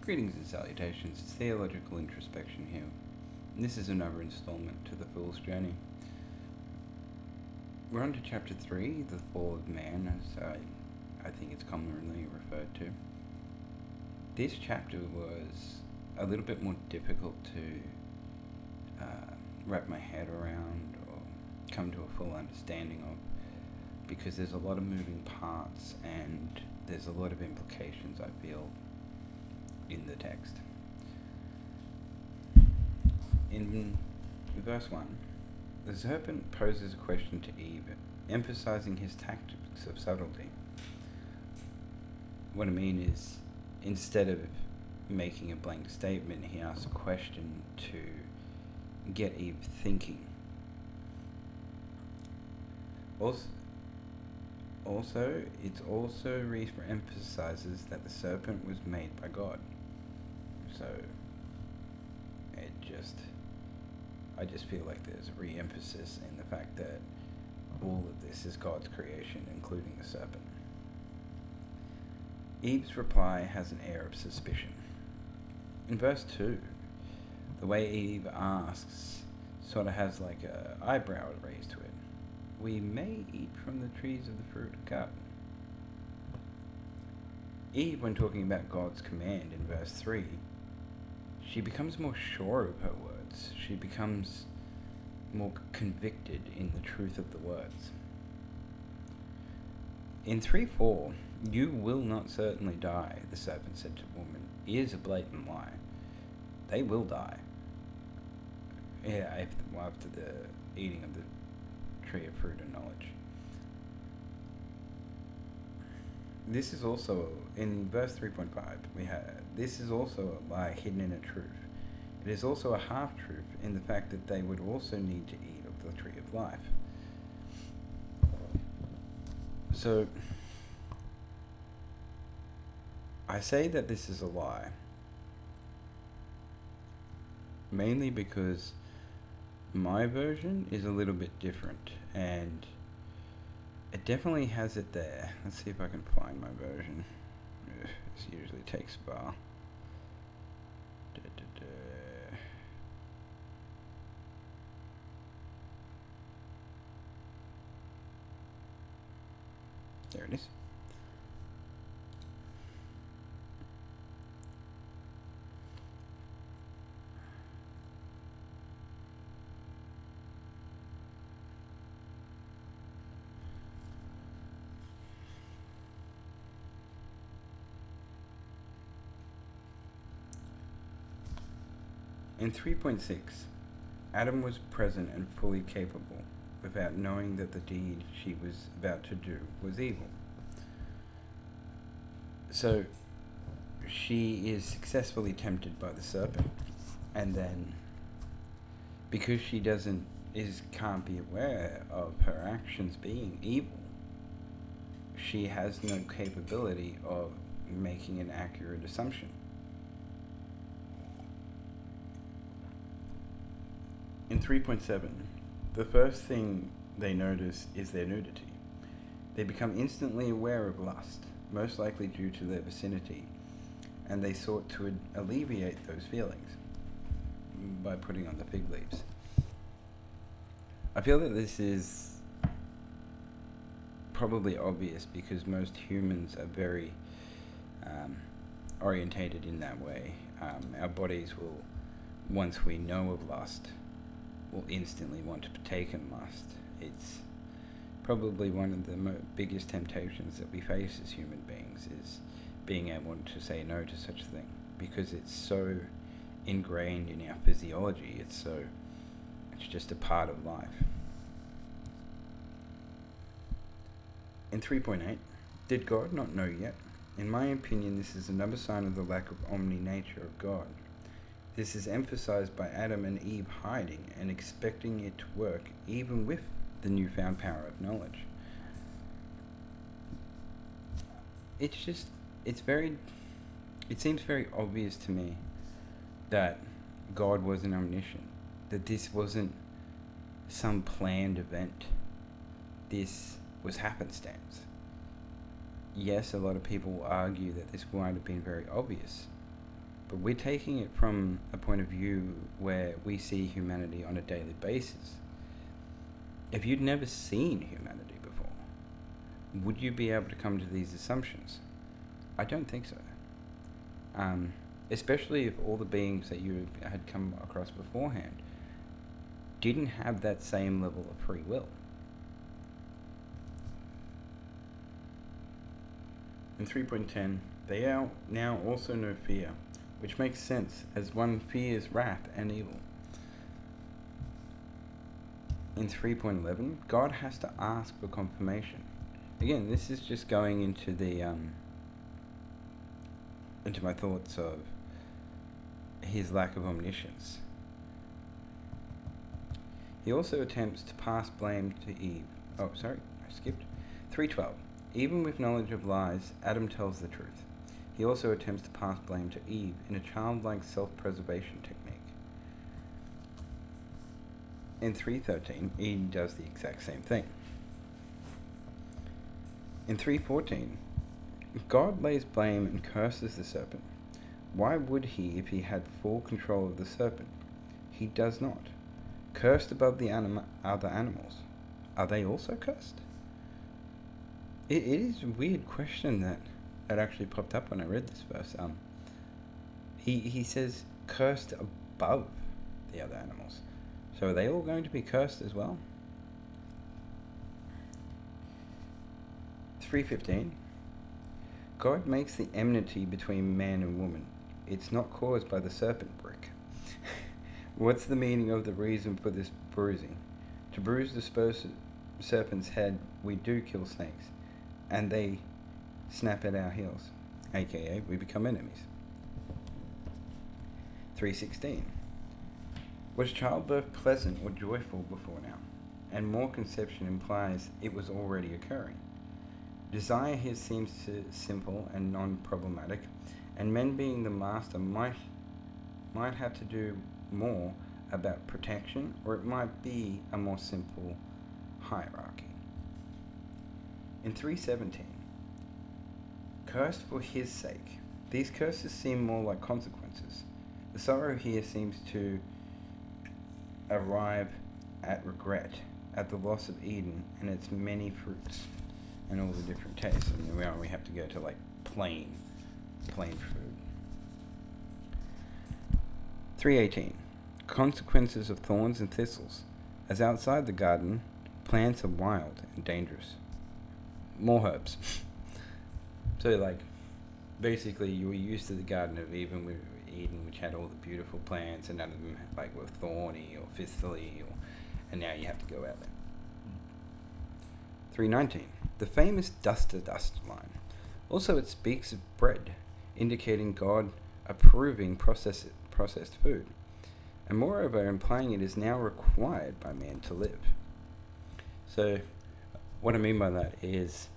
Greetings and salutations, it's Theological Introspection here. And this is another installment to the Fool's Journey. We're on to Chapter 3, The Fall of Man, as I think it's commonly referred to. This chapter was a little bit more difficult to wrap my head around or come to a full understanding of, because there's a lot of moving parts and there's a lot of implications, I feel, in the text. In verse 1, the serpent poses a question to Eve, emphasizing his tactics of subtlety. What I mean is, instead of making a blank statement, he asks a question to get Eve thinking. Also, it also re-emphasizes that the serpent was made by God. So, I just feel like there's a re-emphasis in the fact that all of this is God's creation, including the serpent. Eve's reply has an air of suspicion. In verse 2, the way Eve asks sort of has like a eyebrow raised to it. We may eat from the trees of the fruit of the garden. Eve, when talking about God's command in verse 3, she becomes more sure of her words. She becomes more convicted in the truth of the words. In 3:4, "You will not certainly die," the serpent said to the woman, is a blatant lie. They will die. Yeah, after the eating of the tree of fruit of knowledge. This is also, in verse 3.5, this is also a lie hidden in a truth. It is also a half-truth in the fact that they would also need to eat of the tree of life. So, I say that this is a lie, mainly because my version is a little bit different, and it definitely has it there. Let's see if I can find my version. This usually takes a while. There it is. In 3.6, Adam was present and fully capable, without knowing that the deed she was about to do was evil. So, she is successfully tempted by the serpent, and then, because she can't be aware of her actions being evil, she has no capability of making an accurate assumption. In 3.7, the first thing they notice is their nudity. They become instantly aware of lust, most likely due to their vicinity, and they sought to alleviate those feelings by putting on the fig leaves. I feel that this is probably obvious because most humans are very orientated in that way. Our bodies will, once we know of lust, will instantly want to partake in lust. It's probably one of the biggest temptations that we face as human beings, is being able to say no to such a thing, because it's so ingrained in our physiology. It's just a part of life. In 3.8, did God not know yet? In my opinion, this is another sign of the lack of omni-nature of God. This is emphasized by Adam and Eve hiding and expecting it to work even with the newfound power of knowledge. It seems very obvious to me that God wasn't omniscient, that this wasn't some planned event. This was happenstance. Yes, a lot of people will argue that this might have been very obvious, but we're taking it from a point of view where we see humanity on a daily basis. If you'd never seen humanity before, would you be able to come to these assumptions? I don't think so. Especially if all the beings that you had come across beforehand didn't have that same level of free will. In 3.10, they now also know fear, which makes sense as one fears wrath and evil. In 3.11, God has to ask for confirmation. Again, this is just going into the into my thoughts of his lack of omniscience. He also attempts to pass blame to Eve. Oh, sorry, I skipped. 3.12. Even with knowledge of lies, Adam tells the truth. He also attempts to pass blame to Eve in a childlike self-preservation technique. In 3.13, Eve does the exact same thing. In 3.14, God lays blame and curses the serpent. Why would he if he had full control of the serpent? He does not. Cursed above the other animals. Are they also cursed? It is a weird question that actually popped up when I read this verse. He says cursed above the other animals. So are they all going to be cursed as well? 3.15. God makes the enmity between man and woman. It's not caused by the serpent brick. What's the meaning of the reason for this bruising? To bruise the serpent's head, we do kill snakes, and they snap at our heels, aka we become enemies. 3.16. Was childbirth pleasant or joyful before now? And more conception implies it was already occurring. Desire here seems simple and non-problematic, and men being the master might have to do more about protection, or it might be a more simple hierarchy. In 3.17, cursed for his sake. These curses seem more like consequences. The sorrow here seems to arrive at regret, at the loss of Eden and its many fruits and all the different tastes. And we have to go to like plain food. 3.18. Consequences of thorns and thistles. As outside the garden, plants are wild and dangerous. More herbs. So like, basically you were used to the Garden of Eden, which had all the beautiful plants, and none of them like were thorny or thistly, and now you have to go out there. 3.19. The famous dust to dust line. Also, it speaks of bread, indicating God approving processed food, and moreover implying it is now required by man to live. So, what I mean by that is,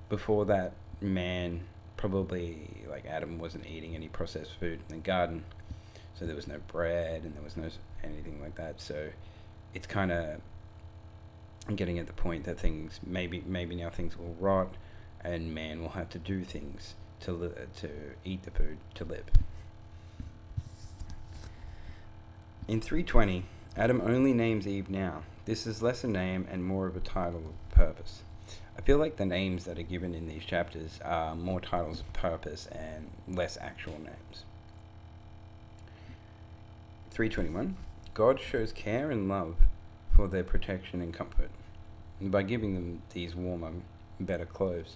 before that, man, probably like Adam, wasn't eating any processed food in the garden, so there was no bread and there was no anything like that. So it's kind of getting at the point that things maybe now things will rot, and man will have to do things to eat the food to live. In 3.20, Adam only names Eve now. This is less a name and more of a title of purpose. I feel like the names that are given in these chapters are more titles of purpose and less actual names. 3.21. God shows care and love for their protection and comfort. And by giving them these warmer, better clothes,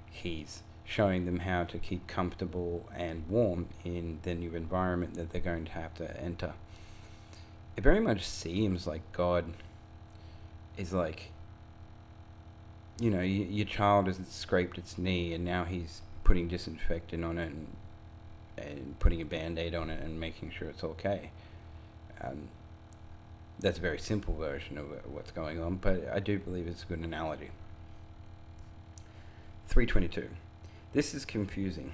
he's showing them how to keep comfortable and warm in the new environment that they're going to have to enter. It very much seems like God is like, your child has scraped its knee and now he's putting disinfectant on it and putting a Band-Aid on it and making sure it's okay. That's a very simple version of what's going on, but I do believe it's a good analogy. 3.22. This is confusing.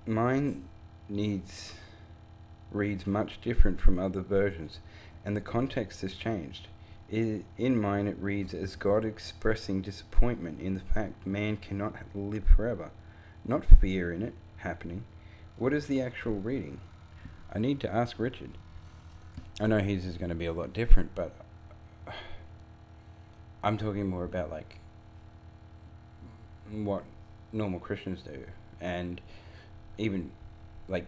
Mine reads much different from other versions, and the context has changed. In mine it reads as God expressing disappointment in the fact man cannot live forever. Not fear in it, happening. What is the actual reading? I need to ask Richard. I know his is going to be a lot different, but I'm talking more about like what normal Christians do, and even like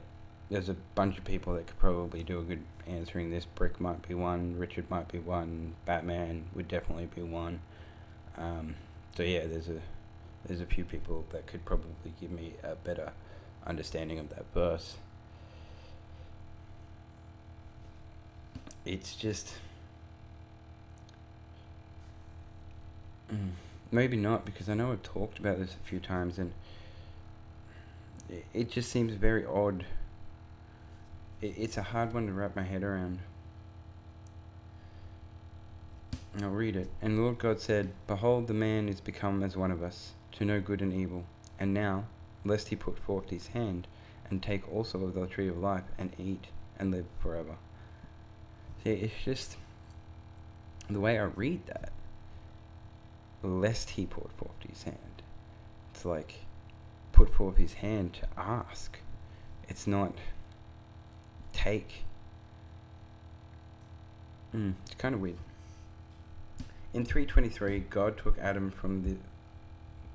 there's a bunch of people that could probably do a good answering this. Brick might be one, Richard might be one, Batman would definitely be one. So yeah, there's a few people that could probably give me a better understanding of that verse. It's just maybe not, because I know I've talked about this a few times, and it just seems very odd. It's a hard one to wrap my head around. I'll read it. And the Lord God said, Behold, the man is become as one of us, to know good and evil. And now, lest he put forth his hand, and take also of the tree of life, and eat, and live forever. See, it's just the way I read that. Lest he put forth his hand. It's like, put forth his hand to ask. It's not take. It's kind of weird. In 3:23, God took Adam from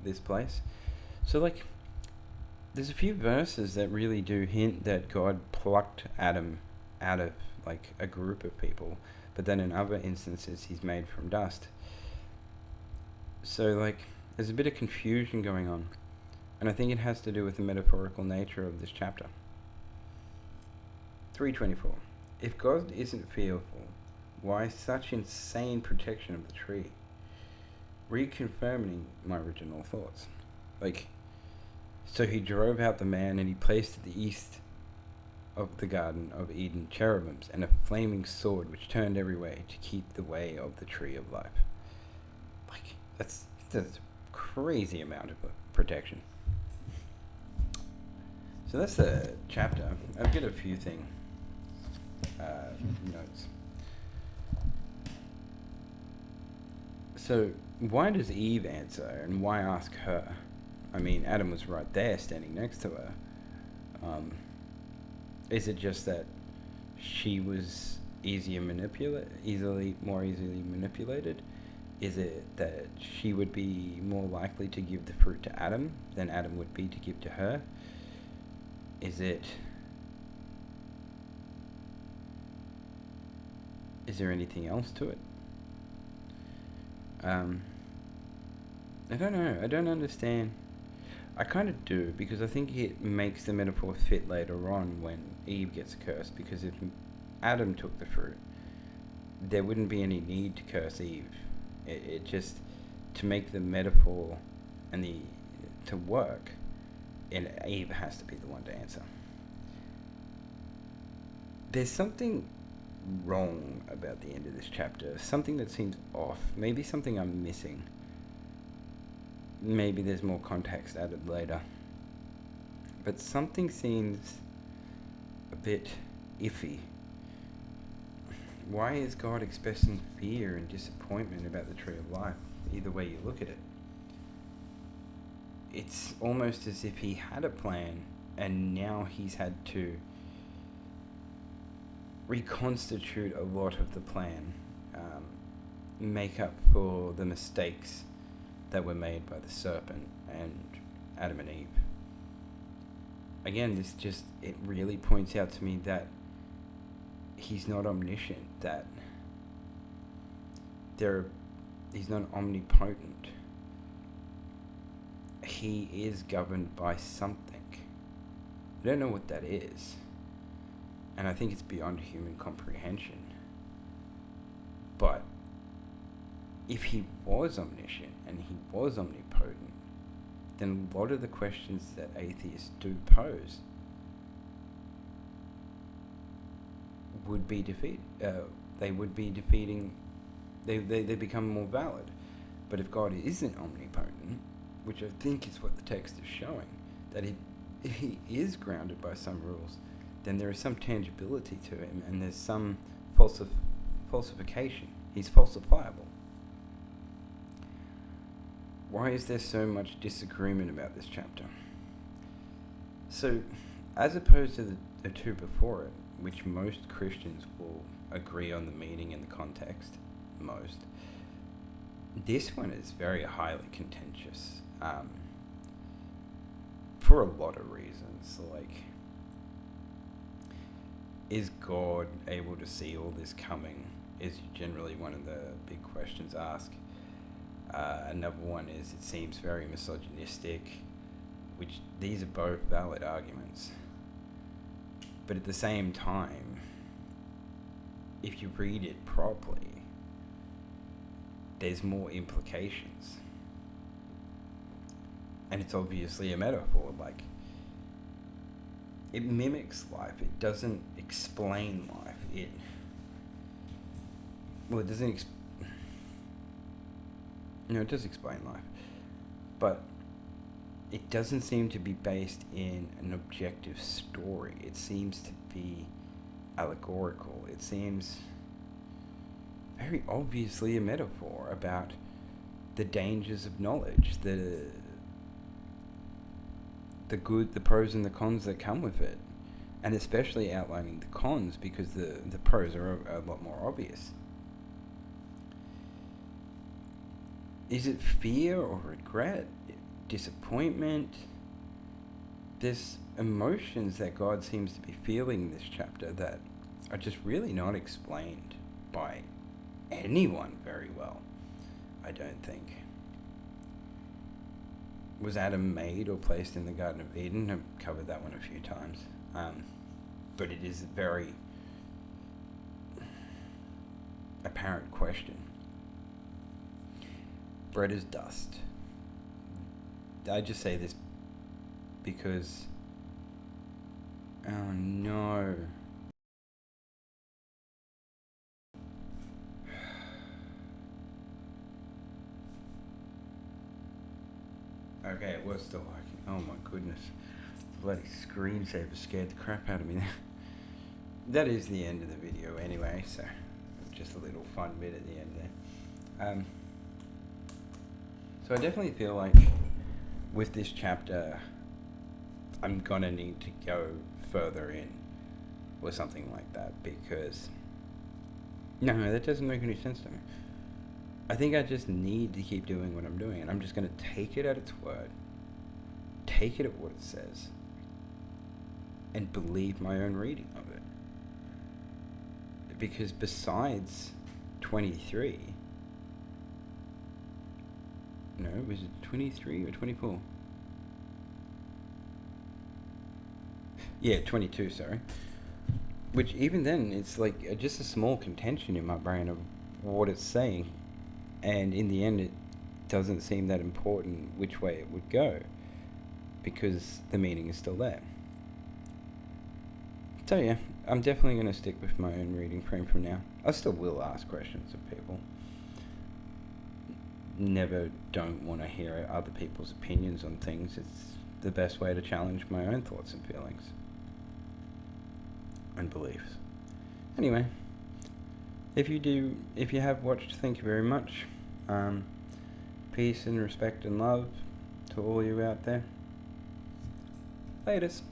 this place. So, like, there's a few verses that really do hint that God plucked Adam out of, like, a group of people. But then in other instances, he's made from dust. So, like, there's a bit of confusion going on. And I think it has to do with the metaphorical nature of this chapter. 3:24. If God isn't fearful, why such insane protection of the tree? Reconfirming my original thoughts. Like, so he drove out the man, and he placed at the east of the Garden of Eden cherubims and a flaming sword which turned every way to keep the way of the tree of life. Like, that's a crazy amount of protection. So that's the chapter. I've got a few things, notes. So why does Eve answer, and why ask her? I mean, Adam was right there standing next to her. Is it just that she was more easily manipulated? Is it that she would be more likely to give the fruit to Adam than Adam would be to give to her? Is there anything else to it? I don't know. I don't understand. I kind of do, because I think it makes the metaphor fit later on when Eve gets cursed, because if Adam took the fruit, there wouldn't be any need to curse Eve. It just, to make the metaphor and to work, and Eve has to be the one to answer. There's something wrong about the end of this chapter, something that seems off, maybe something I'm missing. Maybe there's more context added later. But something seems a bit iffy. Why is God expressing fear and disappointment about the tree of life, either way you look at it? It's almost as if he had a plan, and now he's had to reconstitute a lot of the plan, make up for the mistakes that were made by the serpent and Adam and Eve. Again, it really points out to me that he's not omniscient, that he's not omnipotent. He is governed by something. I don't know what that is. And I think it's beyond human comprehension. But if he was omniscient and he was omnipotent, then a lot of the questions that atheists do pose would be they become more valid. But if God isn't omnipotent, which I think is what the text is showing, that he is grounded by some rules, then there is some tangibility to him, and there's some falsification. He's falsifiable. Why is there so much disagreement about this chapter? So, as opposed to the two before it, which most Christians will agree on the meaning and the context, most, this one is very highly contentious, for a lot of reasons. Like, is God able to see all this coming? Is generally one of the big questions asked. Another one is, it seems very misogynistic, which these are both valid arguments. But at the same time, if you read it properly, there's more implications. And it's obviously a metaphor. Like, it mimics life. It doesn't explain life. It doesn't it does explain life, but it doesn't seem to be based in an objective story. It seems to be allegorical. It seems very obviously a metaphor about the dangers of knowledge, the good, the pros and the cons that come with it, and especially outlining the cons, because the pros are a lot more obvious. Is it fear or regret? Disappointment? There's emotions that God seems to be feeling in this chapter that are just really not explained by anyone very well, I don't think. Was Adam made or placed in the Garden of Eden? I've covered that one a few times. But it is a very apparent question. Bread is dust. I just say this because... Oh no. Okay, it was still working. Oh my goodness. The bloody screensaver scared the crap out of me there. That is the end of the video anyway, so just a little fun bit at the end there. So I definitely feel like with this chapter, I'm gonna need to go further in or something like that, because no, that doesn't make any sense to me. I think I just need to keep doing what I'm doing, and I'm just gonna take it at its word, take it at what it says, and believe my own reading of it. Because besides 23, no, was it 23 or 24? Yeah, 22, sorry. Which even then, it's like just a small contention in my brain of what it's saying. And in the end, it doesn't seem that important which way it would go, because the meaning is still there. So yeah, I'm definitely going to stick with my own reading frame from now. I still will ask questions of people. Never don't want to hear other people's opinions on things. It's the best way to challenge my own thoughts and feelings and beliefs. Anyway, if you have watched, thank you very much. Peace and respect and love to all you out there. Latest.